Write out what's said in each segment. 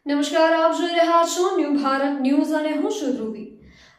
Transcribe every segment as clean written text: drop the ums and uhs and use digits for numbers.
નમસ્કાર, આપ જોઈ રહ્યા છો ન્યૂ ભારત ન્યૂઝ અને હું છું ધ્રુવી।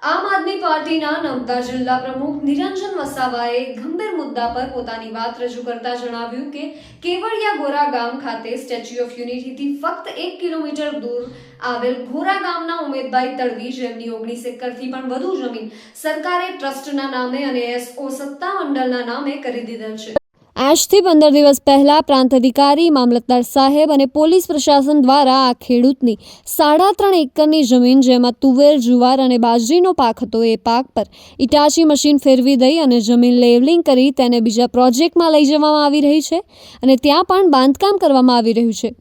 આમ આદમી પાર્ટીના નર્મદા જિલ્લા પ્રમુખ નિરંજન વસાવાએ ગંભીર મુદ્દા પર પોતાની વાત રજૂ કરતા જણાવ્યું કે કેવડિયા ગોરા ગામ ખાતે સ્ટેચ્યુ ઓફ યુનિટીથી ફક્ત 1 કિલોમીટર દૂર આવેલ ગોરા ગામના ઉમેદભાઈ તડવી, જેમની 19 એકરથી પણ વધુ જમીન સરકારે ટ્રસ્ટના નામે અને એસઓ સત્તામંડળના નામે કરી દીધેલ છે। આજથી 15 દિવસ પહેલા પ્રાંત અધિકારી, મામલતદાર સાહેબ અને પોલીસ પ્રશાસન દ્વારા આ ખેડૂતની 3.5 એકરની જમીન, જેમાં તુવેર, જુવાર અને બાજરીનો પાક હતો, એ પાક પર ઇટાચી મશીન ફેરવી દઈ અને જમીન લેવલિંગ કરી તેને બીજા પ્રોજેક્ટમાં લઈ જવામાં આવી રહી છે અને ત્યાં પણ બાંધકામ કરવામાં આવી રહ્યું છે।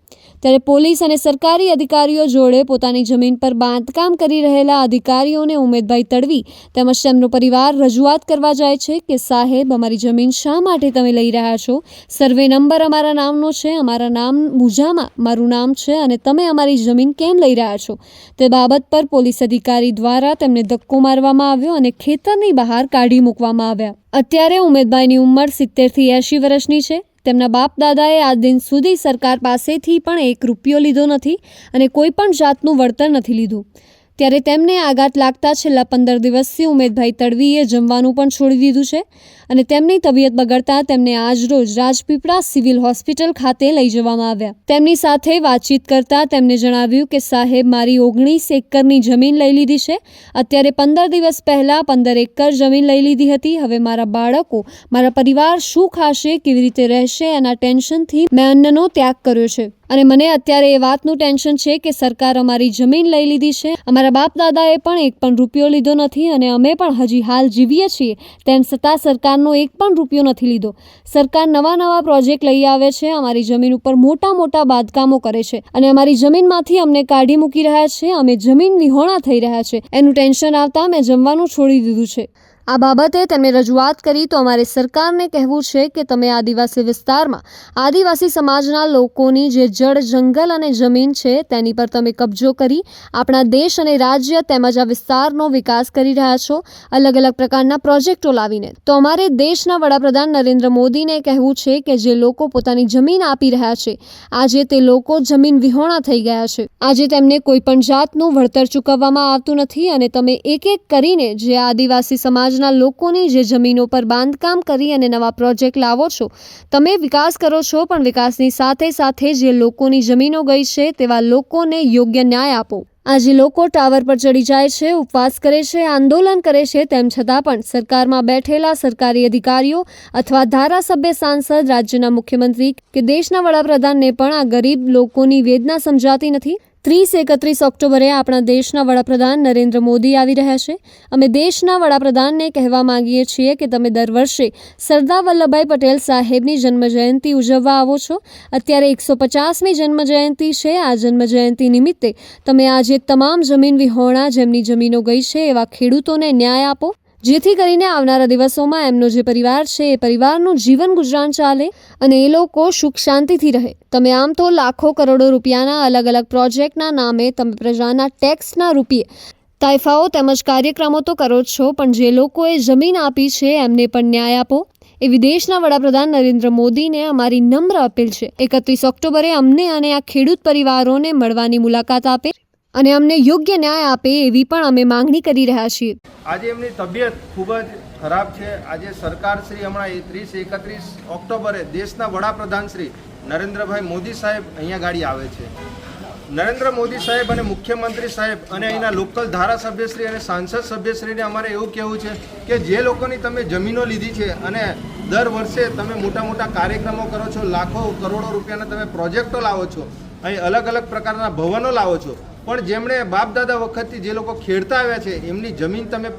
ત્યારે પોલીસ અને સરકારી અધિકારીઓ જોડે પોતાની જમીન પર બાંધકામ કરી રહેલા અધિકારીઓને ઉમેદભાઈ તડવી તેમજ તેમનો પરિવાર રજૂઆત કરવા જાય છે કે સાહેબ, અમારી જમીન શા માટે તમે લઈ રહ્યા છો? સર્વે નંબર અમારા નામનો છે, અમારા નામ મુજામાં મારું નામ છે અને તમે અમારી જમીન કેમ લઈ રહ્યા છો? તે બાબત પર પોલીસ અધિકારી દ્વારા તેમને ધક્કો મારવામાં આવ્યો અને ખેતરની બહાર કાઢી મૂકવામાં આવ્યા। અત્યારે ઉમેદભાઈની ઉંમર 70 થી 80 વર્ષની છે। તેમના બાપ દાદાએ આ દિન સુધી સરકાર પાસેથી પણ 1 રૂપિયો લીધો નથી અને કોઈ પણ જાતનું વળતર નથી લીધું। ત્યારે તેમને આઘાત લાગતા છેલ્લા 15 દિવસથી ઉમેદભાઈ તડવીએ જમવાનું પણ છોડી દીધું છે અને તેમની તબિયત બગડતા તેમને આજરોજ રાજપીપળા સિવિલ હોસ્પિટલ ખાતે લઈ જવામાં આવ્યા। તેમની સાથે વાતચીત કરતા તેમને જણાવ્યું કે સાહેબ, મારી 19 એકરની જમીન લઈ લીધી છે। અત્યારે 15 દિવસ પહેલા 15 એકર જમીન લઈ લીધી હતી। હવે મારા બાળકો, મારા પરિવાર શું ખાશે, કેવી રીતે રહેશે, એના ટેન્શનથી મેં અન્નનો ત્યાગ કર્યો છે અને મને અત્યારે એ વાતનું ટેન્શન છે કે સરકાર અમારી જમીન લઈ લીધી છે। અમારા બાપ દાદાએ પણ 1 પણ રૂપિયો લીધો નથી અને અમે પણ હજી હાલ જીવીએ છીએ તેમ છતાં સરકારનો 1 પણ રૂપિયો નથી લીધો। સરકાર નવા પ્રોજેક્ટ લઈ આવે છે, અમારી જમીન ઉપર મોટા બાંધકામો કરે છે અને અમારી જમીનમાંથી અમને કાઢી મૂકી રહ્યા છે। અમે જમીન વિહોણા થઈ રહ્યા છે। એનું ટેન્શન આવતા મેં જમવાનું છોડી દીધું છે। આ બાબતે તેમણે રજૂઆત કરી તો અમારે સરકારને કહેવું છે કે તમે આદિવાસી વિસ્તારમાં આદિવાસી સમાજના લોકોની જે જળ, જંગલ અને જમીન છે તેની પર તમે કબજો કરી આપણા દેશ અને રાજ્ય તેમજ આ વિસ્તારનો વિકાસ કરી રહ્યા છો, અલગ પ્રકારના પ્રોજેક્ટો લાવીને। તો અમારે દેશના વડાપ્રધાન નરેન્દ્ર મોદીને કહેવું છે કે જે લોકો પોતાની જમીન આપી રહ્યા છે, આજે તે લોકો જમીન વિહોણા થઈ ગયા છે। આજે તેમને કોઈ પણ જાતનું વળતર ચૂકવવામાં આવતું નથી અને તમે એક કરીને જે આદિવાસી સમાજ લોકોની જે જમીનો પર બાંધકામ કરી અને નવા પ્રોજેક્ટ લાવો છો, તમે વિકાસ કરો છો, પણ વિકાસની સાથે જે લોકોની જમીનો ગઈ છે તેવા લોકોને યોગ્ય ન્યાય આપો। આજે લોકો ટાવર પર ચડી જાય છે, ઉપવાસ કરે છે, આંદોલન કરે છે, તેમ છતાં પણ સરકારમાં બેઠેલા સરકારી અધિકારીઓ અથવા ધારાસભ્ય, સાંસદ, રાજ્યના મુખ્યમંત્રી કે દેશના વડાપ્રધાનને પણ આ ગરીબ લોકોની વેદના સમજાતી નથી। 30-31 ઓક્ટોબરે આપણા દેશના વડાપ્રધાન નરેન્દ્ર મોદી આવી રહ્યા છે। અમે દેશના વડાપ્રધાનને કહેવા માંગીએ છીએ કે તમે દર વર્ષે સરદાર વલ્લભભાઈ પટેલ સાહેબની જન્મજયંતિ ઉજવવા આવો છો। અત્યારે 150મી જન્મજયંતિ છે। આ જન્મજયંતિ નિમિત્તે તમે આજે તમામ જમીન વિહોણા જેમની જમીનો ગઈ છે એવા ખેડૂતોને ન્યાય આપો, જેથી કરીને આવનારા દિવસોમાં એમનો જે પરિવાર છે એ પરિવારનું જીવન ગુજરાન ચાલે અને એ લોકો સુખ શાંતિથી રહે। તમે આમ તો લાખો કરોડો રૂપિયાના અલગ પ્રોજેક્ટના નામે તમે પ્રજાના ટેક્સના રૂપિયે તાઇફાઓ તેમજ કાર્યક્રમો તો કરો છો, પણ જે લોકોએ જમીન આપી છે એમને પણ ન્યાય આપો એવી દેશના વડાપ્રધાન નરેન્દ્ર મોદીને અમારી નમ્ર અપીલ છે। 31 ઓક્ટોબરે અમને અને આ ખેડૂત પરિવારોને મળવાની મુલાકાત આપે અને અમને યોગ્ય ન્યાય આપે એવી પણ અમે માંગણી કરી રહ્યા છીએ। આજે એમની તબિયત ખૂબ જ ખરાબ છે। આજે સરકાર શ્રી હમણાં 30-31 ઓક્ટોબરે દેશના વડાપ્રધાન શ્રી નરેન્દ્રભાઈ મોદી સાહેબ અહીંયા ગાડી આવે છે। નરેન્દ્ર મોદી સાહેબ અને મુખ્યમંત્રી સાહેબ અને અહીંના લોકલ ધારાસભ્યશ્રી અને સાંસદ સભ્યશ્રીને અમારે એવું કહેવું છે કે જે લોકોની તમે જમીનો લીધી છે અને દર વર્ષે તમે મોટા કાર્યક્રમો કરો છો, લાખો કરોડો રૂપિયાના તમે પ્રોજેક્ટો લાવો છો, અહીં અલગ પ્રકારના ભવનો લાવો છો, પણ જેમણે બાપ દાદા વખતથી જે લોકો ખેડતા આવ્યા છે એમની જમીન તમે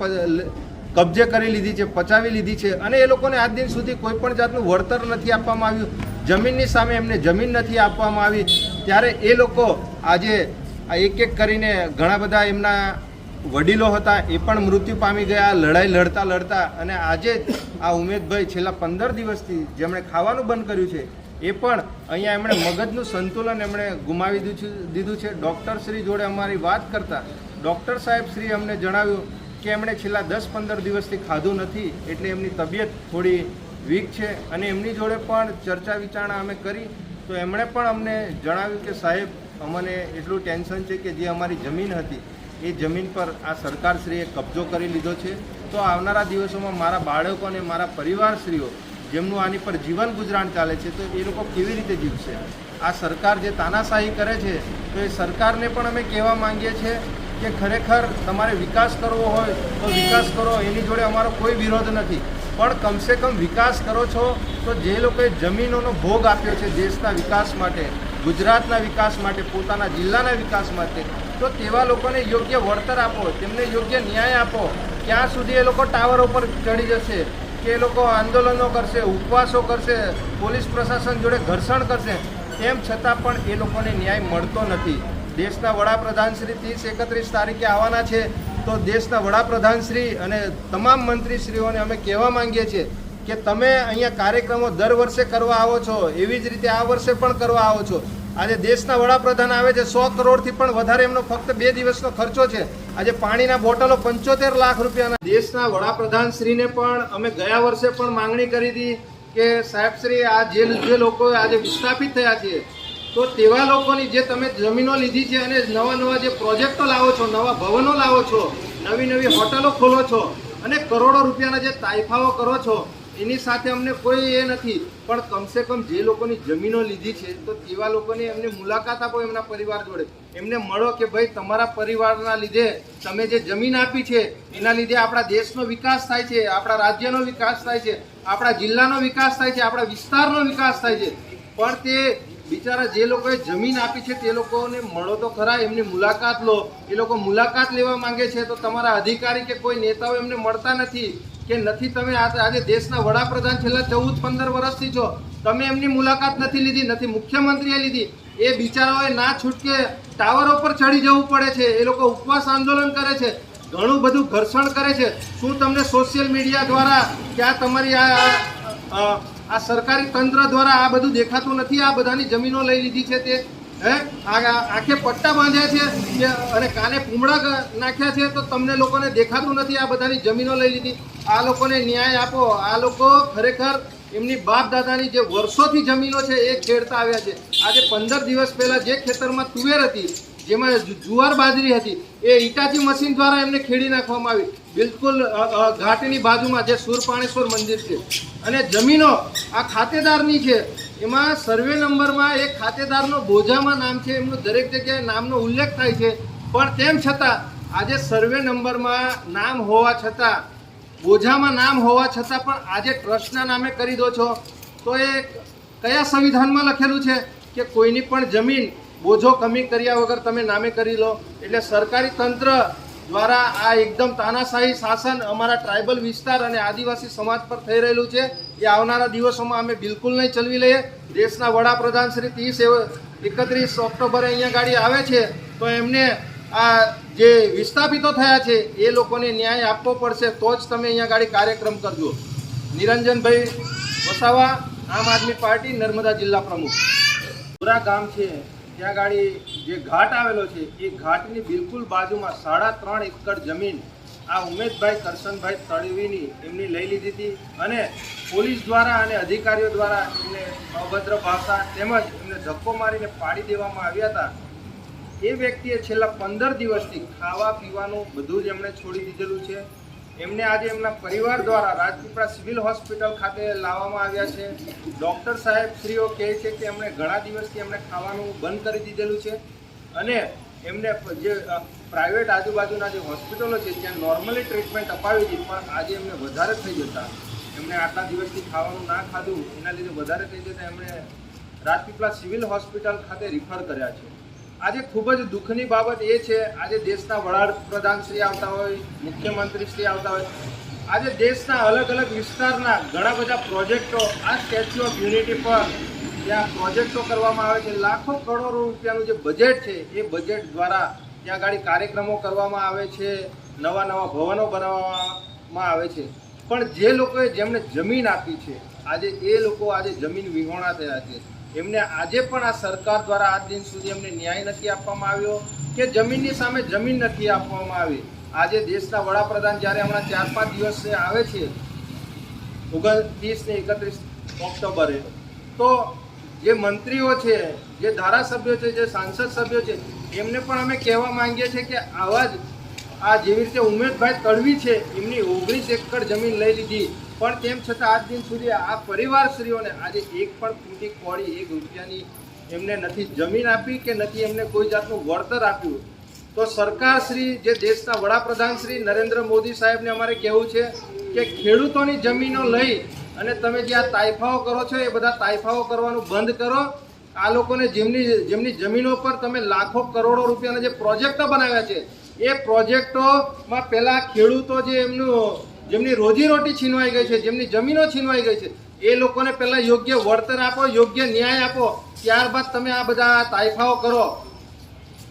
કબજે કરી લીધી છે, પચાવી લીધી છે અને એ લોકોને આજ દિન સુધી કોઈ પણ જાતનું વળતર નથી આપવામાં આવ્યું। જમીનની સામે એમને જમીન નથી આપવામાં આવી। ત્યારે એ લોકો આજે આ એક કરીને ઘણા બધા એમના વડીલો હતા એ પણ મૃત્યુ પામી ગયા લડાઈ લડતા અને આજે આ ઉમેદભાઈ છેલ્લા 15 દિવસથી જેમણે ખાવાનું બંધ કર્યું છે એ પણ અહીંયા એમણે મગજનું સંતુલન એમણે ગુમાવી દીધું છે। ડૉક્ટર શ્રી જોડે અમારી વાત કરતા ડૉક્ટર સાહેબ શ્રી અમને જણાવ્યું કે એમણે છેલ્લા 10-15 દિવસથી ખાધું નથી, એટલે એમની તબિયત થોડી વીક છે અને એમની જોડે પણ ચર્ચા વિચારણા અમે કરી તો એમણે પણ અમને જણાવ્યું કે સાહેબ અમને એટલું ટેન્શન છે કે જે અમારી જમીન હતી એ જમીન પર આ સરકારશ્રીએ કબજો કરી લીધો છે. તો આવનારા દિવસોમાં મારા બાળકો અને મારા પરિવારશ્રીઓ જેમનું આની પર જીવન ગુજરાન ચાલે છે તો એ લોકો કેવી રીતે જીવશે? આ સરકાર જે તાનાશાહી કરે છે તો એ સરકારને પણ અમે કહેવા માંગીએ છીએ કે ખરેખર તમારે વિકાસ કરવો હોય તો વિકાસ કરો, એની જોડે અમારો કોઈ વિરોધ નથી, પણ કમસે કમ વિકાસ કરો છો તો જે લોકોએ જમીનોનો ભોગ આપ્યો છે દેશના વિકાસ માટે, ગુજરાતના વિકાસ માટે, પોતાના જિલ્લાના વિકાસ માટે, તો તેવા લોકોને યોગ્ય વળતર આપો, તેમને યોગ્ય ન્યાય આપો. ક્યાં સુધી એ લોકો ટાવરો પર ચડી જશે કે એ લોકો આંદોલનો કરશે, ઉપવાસો કરશે, પોલીસ પ્રશાસન જોડે ઘર્ષણ કરશે, તેમ છતાં પણ એ લોકોને ન્યાય મળતો નથી. દેશના વડાપ્રધાન શ્રી 30-31 તારીખે આવવાના છે તો દેશના વડાપ્રધાન શ્રી અને તમામ મંત્રીશ્રીઓને અમે કહેવા માંગીએ છીએ કે તમે અહીંયા કાર્યક્રમો દર વર્ષે કરવા આવો છો, એવી જ રીતે આ વર્ષે પણ કરવા આવો છો. આજે દેશના વડાપ્રધાન આવે છે, 100 કરોડથી પણ વધારે એમનો ફક્ત 2 દિવસનો ખર્ચો છે. આજે પાણીના બોટલો 75 લાખ રૂપિયાના. દેશના વડાપ્રધાન શ્રીને પણ અમે ગયા વર્ષે પણ માંગણી કરી હતી કે સાહેબ શ્રી આ જે લોકો આજે વિસ્થાપિત થયા છે તો તેવા લોકોની જે તમે જમીનો લીધી છે અને નવા જે પ્રોજેક્ટો લાવો છો, નવા ભવનો લાવો છો, નવી હોટલો ખોલો છો અને કરોડો રૂપિયાના જે તાઇફાઓ કરો છો, એની સાથે અમને કોઈ એ નથી, પણ કમસે કમ જે લોકોની જમીનો લીધી છે તો તેવા લોકોની એમની મુલાકાત આપો, એમના પરિવાર જોડે એમને મળો કે ભાઈ તમારા પરિવારના લીધે તમે જે જમીન આપી છે એના લીધે આપણા દેશનો વિકાસ થાય છે, આપણા રાજ્યનો વિકાસ થાય છે, આપણા જિલ્લાનો વિકાસ થાય છે, આપણા વિસ્તારનો વિકાસ થાય છે. પણ તે બિચારા જે લોકોએ જમીન આપી છે તે લોકોને મળો તો ખરા, એમની મુલાકાત લો. એ લોકો મુલાકાત લેવા માંગે છે તો તમારા અધિકારી કે કોઈ નેતાઓ એમને મળતા નથી કે નથી. તમે આજે દેશના વડાપ્રધાન છેલ્લા 14-15 વર્ષથી છો, તમે એમની મુલાકાત નથી લીધી, નથી મુખ્યમંત્રીએ લીધી. એ બિચારાઓએ ના છૂટકે ટાવરો પર ચડી જવું પડે છે, એ લોકો ઉપવાસ આંદોલન કરે છે, ઘણું બધું ઘર્ષણ કરે છે. શું તમને સોશિયલ મીડિયા દ્વારા કે આ તમારી આ સરકારી તંત્ર દ્વારા આ બધું દેખાતું નથી? આ બધાની જમીનો લઈ લીધી છે તે આંખે પટ્ટા બાંધ્યા છે અને કાને પૂમડા નાખ્યા છે તો તમને લોકોને દેખાતું નથી? આ બધાની જમીનો લઈ લીધી. આ લોકોને ન્યાય આપો. આ લોકો ખરેખર એમની બાપ દાદાની જે વર્ષોથી જમીનો છે એ ખેડતા આવ્યા છે. આજે 15 દિવસ પહેલા જે ખેતરમાં તુવેર હતી, જેમાં જુવાર બાજરી હતી, એ ઈટાચી મશીન દ્વારા એમને ખેડી નાખવામાં આવી, બિલકુલ ઘાટની બાજુમાં જે સુરપાણેશ્વર મંદિર છે. અને જમીનો આ ખાતેદારની છે, એમાં સર્વે નંબરમાં એક ખાતેદારનો બોજામાં નામ છે, એમનું દરેક જગ્યાએ નામનો ઉલ્લેખ થાય છે, પણ તેમ છતાં આજે સર્વે નંબરમાં નામ હોવા છતાં, બોજામાં નામ હોવા છતાં પણ આજે ટ્રસ્ટના નામે કરી દો છો. તો એ કયા સંવિધાનમાં લખેલું છે કે કોઈની પણ જમીન બોજો કમી કર્યા વગર તમે નામે કરી લો? એટલે સરકારી તંત્ર દ્વારા આ એકદમ તાનાશાહી શાસન અમારા ટ્રાઇબલ વિસ્તાર અને આદિવાસી સમાજ પર થઈ રહેલું છે. એ આવનારા દિવસોમાં અમે બિલકુલ નહીં ચલવી લઈએ. દેશના વડાપ્રધાન શ્રી 30-31 ઓક્ટોબરે અહીંયા ગાડી આવે છે તો એમને આ જે વિસ્થાપિતો થયા છે એ લોકોને ન્યાય આપવો પડશે, તો જ તમે અહીંયા ગાડી કાર્યક્રમ કરજો. નિરંજનભાઈ વસાવા, આમ આદમી પાર્ટી, નર્મદા જિલ્લા પ્રમુખ. પુરા ગામ છે ત્યાં ગાડી જે ઘાટ આવેલો છે એ ઘાટની બિલકુલ બાજુમાં 3.5 એકર જમીન આ ઉમેશભાઈ કરશનભાઈ તળવીની એમની લઈ લીધી હતી અને પોલીસ દ્વારા અને અધિકારીઓ દ્વારા એમને અભદ્ર ભાષા તેમજ એમને ધક્કો મારીને પાડી દેવામાં આવ્યા હતા. એ વ્યક્તિએ છેલ્લા 15 દિવસથી ખાવા પીવાનું બધું જ એમણે છોડી દીધેલું છે. એમને આજે એમના પરિવાર દ્વારા રાજપીપળા સિવિલ હોસ્પિટલ ખાતે લાવવામાં આવ્યા છે. ડૉક્ટર સાહેબ શ્રીઓ કહે છે કે એમણે ઘણા દિવસથી એમણે ખાવાનું બંધ કરી દીધેલું છે અને એમને જે પ્રાઇવેટ આજુબાજુના જે હોસ્પિટલો છે ત્યાં નોર્મલી ટ્રીટમેન્ટ અપાવી હતી, પણ આજે એમને વધારે થઈ જતા, એમણે આટલા દિવસથી ખાવાનું ના ખાધું એના લીધે વધારે થઈ જતા એમણે રાજપીપળા સિવિલ હોસ્પિટલ ખાતે રિફર કર્યા છે. આજે ખૂબ જ દુઃખની બાબત એ છે, આજે દેશના વડાપ્રધાન શ્રી આવતા હોય, મુખ્યમંત્રી શ્રી આવતા હોય, આજે દેશના અલગ અલગ વિસ્તારના ઘણા બધા પ્રોજેક્ટો આ સ્ટેચ્યુ ઓફ યુનિટી પર ત્યાં પ્રોજેક્ટો કરવામાં આવે છે. લાખો કરોડો રૂપિયાનું જે બજેટ છે એ બજેટ દ્વારા ત્યાં ગાડી કાર્યક્રમો કરવામાં આવે છે, નવા ભવનો બનાવવામાં આવે છે. પણ જે લોકોએ જેમને જમીન આપી છે આજે એ લોકો આજે જમીન વિહોણા થયા છે. એમને આજે પણ આ સરકાર દ્વારા આજ દિન સુધી એમને ન્યાય નથી આપવામાં આવ્યો કે જમીનની સામે જમીન નથી આપવામાં આવી. આજે દેશના વડાપ્રધાન જ્યારે હમણાં 4-5 દિવસે આવે છે 29 ને 31 ઓક્ટોબરે, તો જે મંત્રીઓ છે, જે ધારાસભ્યો છે, જે સાંસદ સભ્યો છે, એમને પણ અમે કહેવા માંગીએ છીએ કે આવા જ આ જેવી રીતે ઉમેશભાઈ તડવી છે, એમની 19 એકર જમીન લઈ લીધી, પણ તેમ છતાં આજ દિન સુધી આ પરિવારશ્રીઓને આજે એક પણ ફૂટી કોળી 1 રૂપિયાની એમને નથી જમીન આપી કે નથી એમને કોઈ જાતનું વળતર આપ્યું. તો સરકાર શ્રી, જે દેશના વડાપ્રધાન શ્રી નરેન્દ્ર મોદી સાહેબને અમારે કહેવું છે કે ખેડૂતોની જમીનો લઈ અને તમે જે આ તાઇફાઓ કરો છો એ બધા તાઇફાઓ કરવાનું બંધ કરો. આ લોકોને જેમની જમીનો પર તમે લાખો કરોડો રૂપિયાના જે પ્રોજેક્ટો બનાવ્યા છે એ પ્રોજેક્ટોમાં પહેલા ખેડૂતો જેમની રોજીરોટી છીનવાઈ ગઈ છે, જેમની જમીનો છીનવાઈ ગઈ છે, એ લોકોને પહેલા યોગ્ય વળતર આપો, યોગ્ય ન્યાય આપો, ત્યારબાદ તમે આ બધા તાઇફાઓ કરો.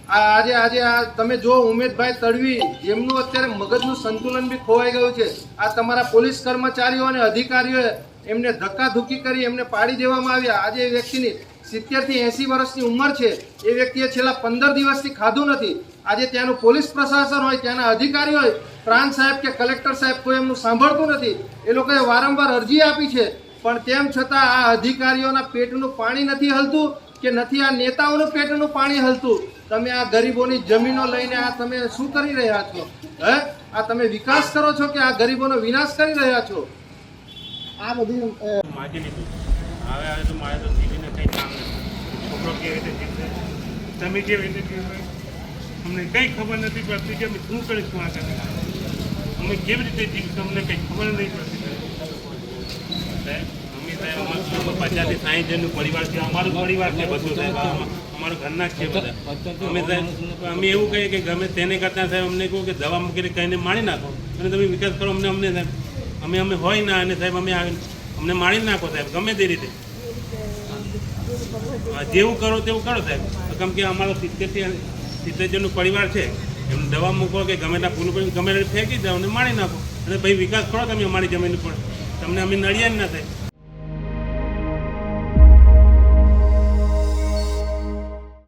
આજે આ તમે જો ઉમેશભાઈ તડવી, જેમનું અત્યારે મગજનું સંતુલન બી ખોવાઈ ગયું છે, આ તમારા પોલીસ કર્મચારીઓ અને અધિકારીઓએ એમને ધક્કાધુક્કી કરી એમને પાડી દેવામાં આવ્યા. આજે એ વ્યક્તિની 70 થી 80 વર્ષની ઉંમર છે, એ વ્યક્તિએ છેલ્લા 15 દિવસથી ખાધું નથી. આજે ત્યાંનું પોલીસ પ્રશાસન હોય, ત્યાંના અધિકારી હોય, પ્રાંત સાહેબ કે કલેક્ટર સાહેબ કોઈ એમનું સાંભળતું નથી. એ લોકોએ વારંવાર અરજી આપી છે, પણ તેમ છતાં આ અધિકારીઓના પેટનું પાણી નથી હલતું કે નથી આ નેતાઓનું પેટનું પાણી હલતું. તમે આ ગરીબોની જમીનો લઈને આ તમે શું કરી રહ્યા છો? આ તમે વિકાસ કરો છો કે આ ગરીબોનો વિનાશ કરી રહ્યા છો? આ બધી માગી લીધું. હવે તો મારે તો જીવીને કંઈ કામ નથી. છોકરો કેવી રીતે જીવશે, તમે કેવી રીતે જીવશે, અમને કંઈ ખબર નથી પડતી કે અમે શું કરીશું આગળ. અમે કેવી રીતે જીવશું અમને કંઈ ખબર નહીં પડતી. સાહેબ, અમે સાહેબ અમારું 50 થી 60 જણનું પરિવાર છે, અમારું પરિવાર છે બધું સાહેબ, અમારું ઘરના જ છે બધા. અમે સાહેબ અમે એવું કહીએ કે ગમે તેને કરતાં સાહેબ અમને કહું કે દવા મૂકીને કહીને મારી નાખો અને તમે વિકાસ કરો. અમને સાહેબ અમે હોય ના અને સાહેબ અમને મારી નાખો સાહેબ, ગમે તે રીતે જેવું કરો તેવું કરો સાહેબ. કેમ કે અમારો 70 થી 70 જણનું પરિવાર છે, એમને દવા મૂકો કે ગમે ત્યાં પૂરું ગમે તે ફેંકી જાઓ અને મારી નાખો અને પછી વિકાસ કરો તમે અમારી જમીન પર. તમને અમે નડિયા જ ના થાય.